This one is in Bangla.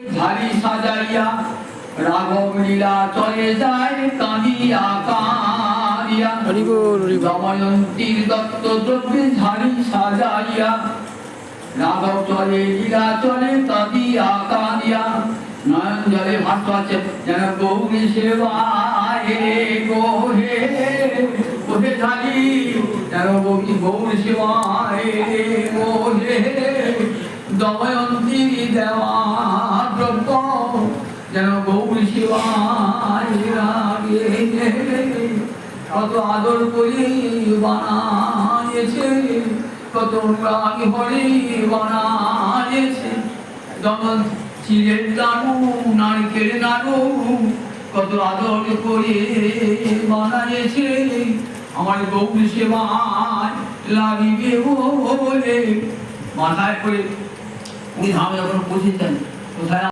ঝাড়ি সাজাইয়া রাঘব লীলা চলে যায় কাঁদিয়া কাঁদিয়া। দময়ন্তীর দত্ত দ্রব্যে ঝাড়ি সাজাইয়া রাঘব চলে লীলা চলে কাঁদিয়া কাঁদিয়া। নয়ন জলে ভাসছে যেন গৌরী সেবায় গো হে ওহে ঝাড়ি যেন গৌরী সেবায় গো হে। দময়ন্তীর দেওয়া দ্রব্য যেন গৌরী সেবায় লাগে। কত আদর করি বানাইছে কত রাগ হরি বানাইছে। চিলের নাড়ু নারকেল নাড়ু কত আদর করে বানাইছে আমার গৌরী সেবায় লাগিবে বলে। মাথায় করে উনি ধামে যখন বসেছেন কোথায়